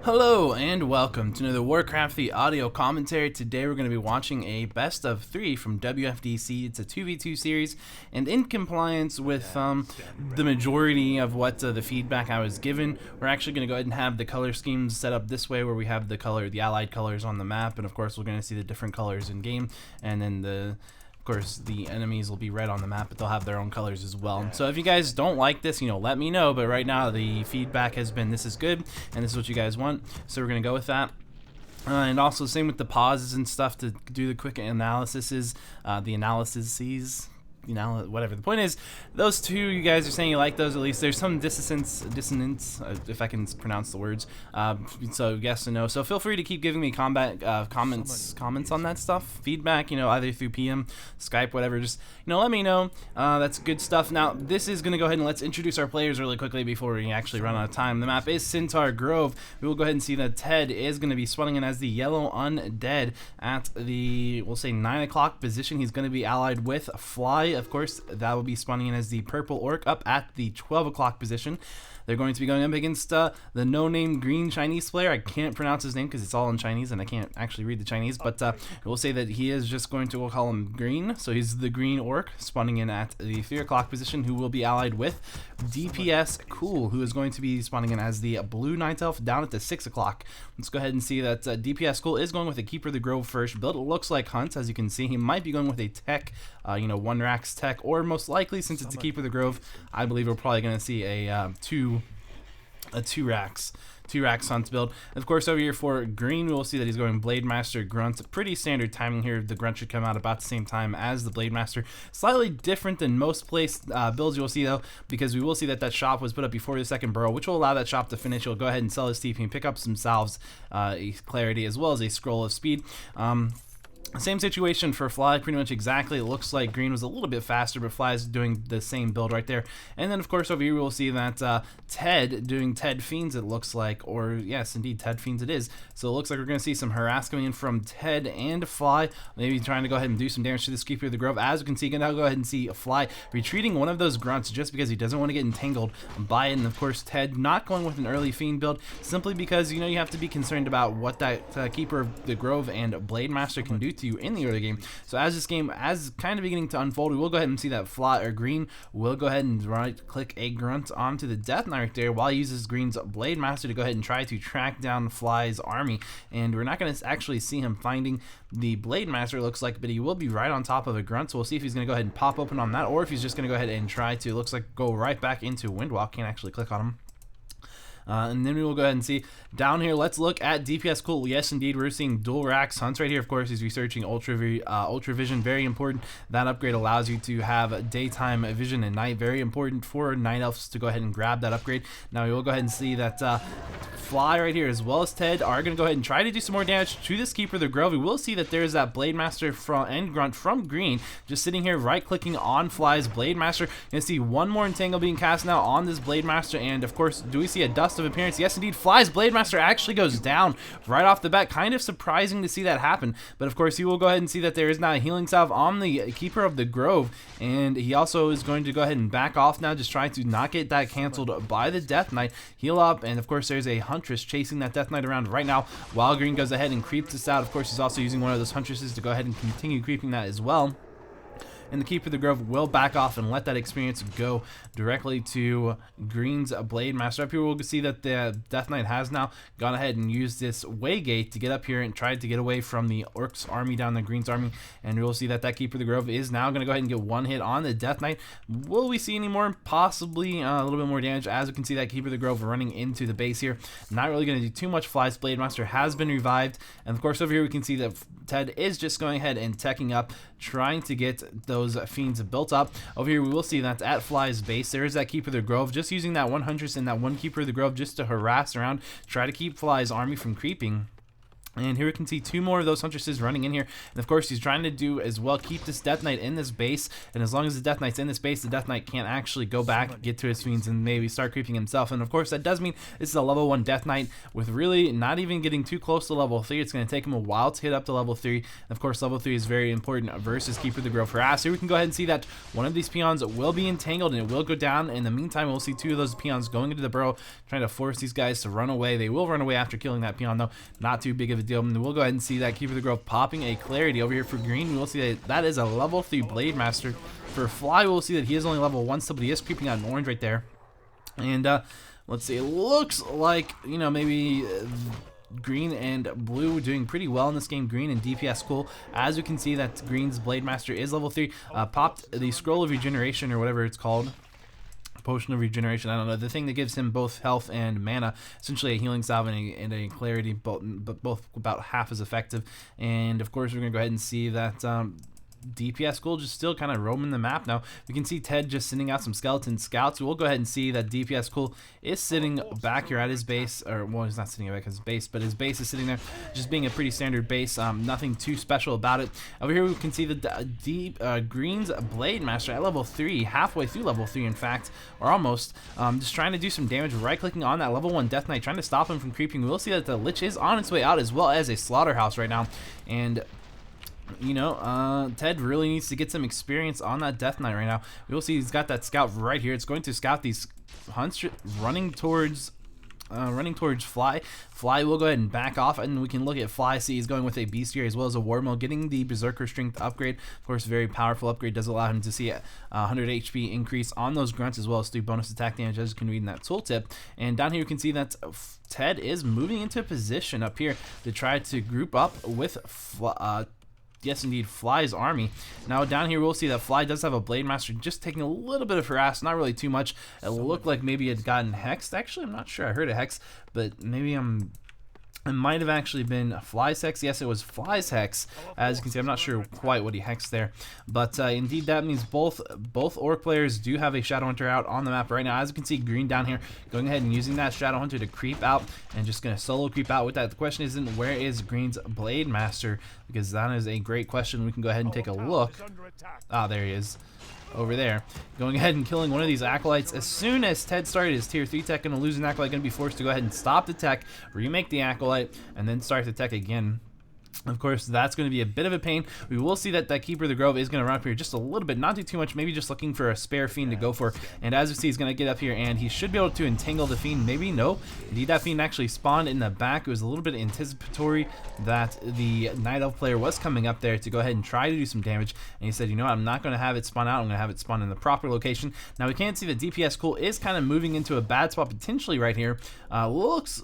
Hello and welcome to another Warcraft III audio commentary. Today we're going to be watching a best of 3 from WFDC. It's a 2v2 series, and in compliance with the majority of what the feedback I was given, we're actually going to go ahead and have the color schemes set up this way, where we have the allied colors on the map, and of course we're going to see the different colors in game, and then of course, the enemies will be red on the map, but they'll have their own colors as well. So if you guys don't like this, let me know. But right now, the feedback has been this is good, and this is what you guys want. So we're going to go with that. And also, same with the pauses and stuff to do the quick analyses, whatever. The point is, those two, you guys are saying you like those at least. There's some dissonance, if I can pronounce the words. So yes and no. So feel free to keep giving me comments on that stuff, feedback. Either through PM, Skype, whatever. Just let me know. That's good stuff. Now this is gonna go ahead and let's introduce our players really quickly before we actually run out of time. The map is Centaur Grove. We will go ahead and see that Ted is gonna be spawning in as the yellow undead at the, we'll say, 9 o'clock position. He's gonna be allied with Fly. Of course, that will be spawning in as the purple orc up at the 12 o'clock position. They're going to be going up against the no-name green Chinese player. I can't pronounce his name because it's all in Chinese and I can't actually read the Chinese, but we'll say that he is just going to, we'll call him green. So he's the green orc spawning in at the 3 o'clock position, who will be allied with BmDpsCool, who is going to be spawning in as the blue night elf down at the 6 o'clock. Let's go ahead and see that BmDpsCool is going with a Keeper of the Grove first build. It looks like Hunt, as you can see. He might be going with a tech, one racks tech, or most likely, since it's a Keeper of the Grove, I believe we're probably going to see a two racks Hunt build. And of course, over here for green, we'll see that he's going Blade Master Grunt. Pretty standard timing here. The Grunt should come out about the same time as the Blade Master. Slightly different than most builds you'll see, though, because we will see that shop was put up before the second burrow, which will allow that shop to finish. He'll go ahead and sell his TP and pick up some salves, clarity, as well as a scroll of speed. Same situation for Fly, pretty much exactly. It looks like green was a little bit faster, but Fly is doing the same build right there. And then, of course, over here we'll see that Ted doing Ted Fiends, it looks like, or yes, indeed, Ted Fiends it is. So it looks like we're going to see some harass coming in from Ted and Fly, maybe trying to go ahead and do some damage to this Keeper of the Grove. As you can see, you can now go ahead and see Fly retreating one of those grunts just because he doesn't want to get entangled by it. And, of course, Ted not going with an early Fiend build simply because, you have to be concerned about what that Keeper of the Grove and Blade Master can do to you in the early game. So as this game kind of beginning to unfold, we will go ahead and see that Fly or green will go ahead and right click a grunt onto the Death Knight right there, while he uses green's Blade Master to go ahead and try to track down Fly's army. And we're not going to actually see him finding the Blade Master, it looks like, but he will be right on top of a grunt. So we'll see if he's going to go ahead and pop open on that, or if he's just going to go ahead and try to, looks like, go right back into Windwalk. Can't actually click on him. And then we will go ahead and see down here. Let's look at BmDpsCool. Yes, indeed, we're seeing dual racks. Hunt's right here. Of course, he's researching Ultra Vision. Very important. That upgrade allows you to have daytime vision and night. Very important for night elves to go ahead and grab that upgrade. Now we will go ahead and see that Fly right here, as well as Ted, are going to go ahead and try to do some more damage to this Keeper of the Grove. We will see that there's that Blade Master and Grunt from green just sitting here right-clicking on Fly's Blade Master. You're going to see one more Entangle being cast now on this Blade Master, and of course, do we see a Dust of Appearance? Yes, indeed, Fly's Blade Master actually goes down right off the bat. Kind of surprising to see that happen, but of course, you will go ahead and see that there is now a healing salve on the Keeper of the Grove, and he also is going to go ahead and back off now, just trying to not get that canceled by the Death Knight. Heal up, and of course, there's a Huntress chasing that Death Knight around right now, while green goes ahead and creeps this out. Of course, he's also using one of those Huntresses to go ahead and continue creeping that as well. And the Keeper of the Grove will back off and let that experience go directly to green's Blade Master. Up here, we'll see that the Death Knight has now gone ahead and used this Waygate to get up here and tried to get away from the Orc's army down the green's army. And we'll see that Keeper of the Grove is now going to go ahead and get one hit on the Death Knight. Will we see any more? Possibly a little bit more damage. As we can see, that Keeper of the Grove running into the base here. Not really going to do too much. Fly's Blade Master has been revived. And of course, over here, we can see that Ted is just going ahead and teching up, trying to get those Fiends built up. Over here, we will see that at Fly's base, there is that Keeper of the Grove, just using that 100 and that one Keeper of the Grove just to harass around, try to keep Fly's army from creeping. And here we can see two more of those Huntresses running in here. And of course, he's trying to do as well, keep this Death Knight in this base. And as long as the Death Knight's in this base, the Death Knight can't actually go back, get to his Fiends, and maybe start creeping himself. And of course, that does mean this is a level 1 Death Knight with really not even getting too close to level 3. It's going to take him a while to get up to level 3. And of course, level 3 is very important versus Keeper of the Grove harass. Here we can go ahead and see that one of these peons will be entangled and it will go down. In the meantime, we'll see two of those peons going into the burrow, trying to force these guys to run away. They will run away after killing that peon, though. Not too big of a deal. And we'll go ahead and see that Keeper of the Grove popping a Clarity over here for green. We will see that that is a level 3 Blade Master. For Fly, we'll see that he is only level 1 still, but he is creeping out in orange right there. And let's see, it looks like, you know, maybe green and blue doing pretty well in this game. Green and DPSCool. As you can see, that green's Blade Master is level 3. Popped the Scroll of Regeneration, or whatever it's called. Potion of Regeneration, I don't know, the thing that gives him both health and mana, essentially a healing salve and a clarity, but both about half as effective. And of course, we're gonna go ahead and see that DPSCool just still kind of roaming the map now. We can see Ted just sending out some skeleton scouts. We'll go ahead and see that DPSCool is sitting back here at his base, or well, he's not sitting back at his base, but his base is sitting there, just being a pretty standard base. Nothing too special about it. Over here we can see the green's Blade Master at level 3, halfway through level 3 in fact, or almost. Just trying to do some damage, right clicking on that level 1 Death Knight, trying to stop him from creeping. We'll see that the Lich is on its way out, as well as a Slaughterhouse right now. And you know, Ted really needs to get some experience on that Death Knight right now. We'll see he's got that scout right here. It's going to scout these hunts running towards Fly. Fly will go ahead and back off, and we can look at Fly. See, he's going with a Bestiary as well as a Warmill, getting the Berserker Strength upgrade. Of course, very powerful upgrade. Does allow him to see a 100 HP increase on those grunts, as well as 3 bonus attack damage, as you can read in that tooltip. And down here you can see that Ted is moving into a position up here to try to group up with yes, indeed, Fly's army. Now down here we'll see that Fly does have a Blade Master, just taking a little bit of harass, not really too much. It looked like maybe it had gotten hexed. Actually, I'm not sure. I heard a hex, but maybe it might have actually been Fly's hex. Yes, it was Fly's hex. As you can see, I'm not sure quite what he hexed there, but indeed that means both Orc players do have a Shadow Hunter out on the map right now. As you can see, green down here going ahead and using that Shadow Hunter to creep out, and just gonna solo creep out with that. The question isn't where is green's Blade Master, because that is a great question. We can go ahead and take a look. Ah, there he is. Over there, going ahead and killing one of these acolytes. As soon as Ted started his tier 3 tech, gonna lose an acolyte, gonna be forced to go ahead and stop the tech, remake the acolyte, and then start the tech again. Of course, that's going to be a bit of a pain. We will see that Keeper of the Grove is going to run up here just a little bit, not too much, maybe just looking for a spare Fiend to go for. And as you see, he's going to get up here, and he should be able to entangle the Fiend. Maybe no. Indeed, that Fiend actually spawned in the back. It was a little bit anticipatory that the Night Elf player was coming up there to go ahead and try to do some damage. And he said, you know what, I'm not going to have it spawn out. I'm going to have it spawn in the proper location. Now, we can see that DPSCool is kind of moving into a bad spot potentially right here. Looks...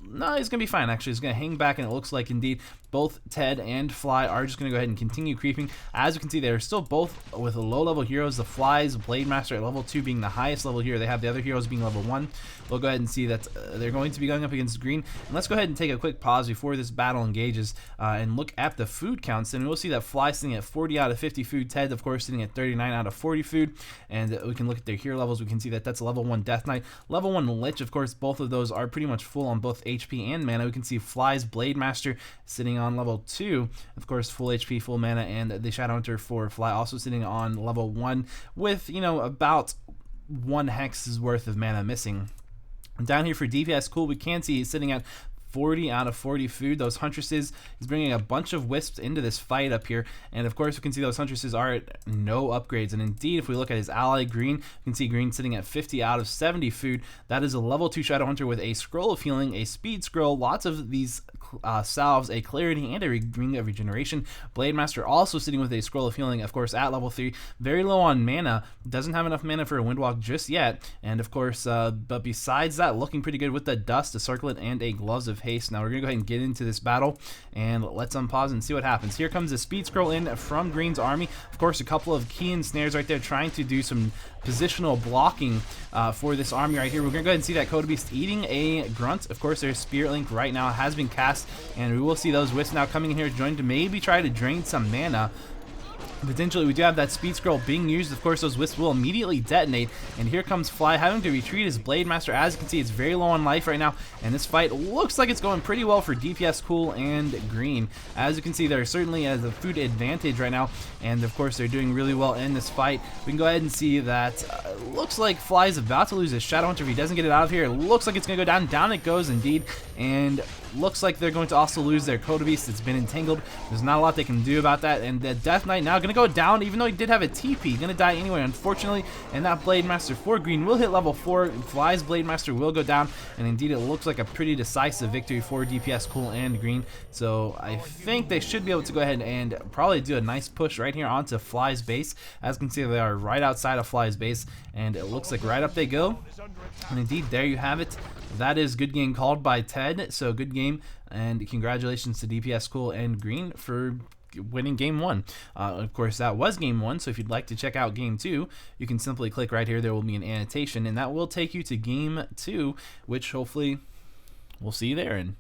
No, he's going to be fine, actually. He's going to hang back, and it looks like, indeed, both Ted and Fly are just going to go ahead and continue creeping. As you can see, they're still both with low-level heroes. The Fly's Blade Master at level 2 being the highest level hero. They have the other heroes being level 1. We'll go ahead and see that they're going to be going up against green. And let's go ahead and take a quick pause before this battle engages and look at the food counts. And we'll see that Fly sitting at 40 out of 50 food. Ted, of course, sitting at 39 out of 40 food. And we can look at their hero levels. We can see that that's a level 1 Death Knight. Level 1 Lich, of course, both of those are pretty much full on both HP and mana. We can see Fly's Blade Master sitting on level 2, of course, full HP, full mana, and the Shadow Hunter for Fly also sitting on level 1 with, you know, about 1 hex's worth of mana missing. Down here for DPSCool, we can see he's sitting at 40 out of 40 food. Those Huntresses, he's bringing a bunch of Wisps into this fight up here, and of course we can see those Huntresses are at no upgrades. And indeed, if we look at his ally green, you can see green sitting at 50 out of 70 food. That is a level 2 Shadow Hunter with a Scroll of Healing, a Speed Scroll, lots of these salves, a Clarity, and a Ring of Regeneration. Blade Master also sitting with a Scroll of Healing, of course, at level 3. Very low on mana, doesn't have enough mana for a Windwalk just yet, and of course, but besides that, looking pretty good with the Dust, a Circlet, and a Gloves of Haste. Now we're gonna go ahead and get into this battle, and let's unpause and see what happens. Here comes the Speed Scroll in from green's army. Of course, a couple of Qwins snares right there, trying to do some positional blocking for this army right here. We're gonna go ahead and see that Coda Beast eating a Grunt. Of course, their Spirit Link right now has been cast, and we will see those Wisps now coming in here, joined to maybe try to drain some mana. Potentially, we do have that speed scroll being used. Of course, those wisps will immediately detonate, and here comes Fly having to retreat his Blade Master. As you can see, it's very low on life right now, and this fight looks like it's going pretty well for DPSCool and Green. As you can see, they're certainly has a food advantage right now, and of course, they're doing really well in this fight. We can go ahead and see that looks like Fly's about to lose his Shadow Hunter if he doesn't get it out of here. It looks like it's going to go down. Down it goes indeed, and looks like they're going to also lose their Coda Beast. It's been entangled. There's not a lot they can do about that, and the Death Knight now going to go down, even though he did have a TP. Going to die anyway, unfortunately, and that Blade Master for Green will hit level 4. Fly's Blade Master will go down, and indeed it looks like a pretty decisive victory for DPSCool and Green. So I think they should be able to go ahead and probably do a nice push right here onto Fly's base. As you can see, they are right outside of Fly's base, and it looks like right up they go. And indeed, there you have it. That is good game called by Ted. So good game, and congratulations to DPSCool and Green for winning game 1. Of course, that was game 1, so if you'd like to check out game 2, you can simply click right here. There will be an annotation, and that will take you to game 2, which hopefully we'll see you there. And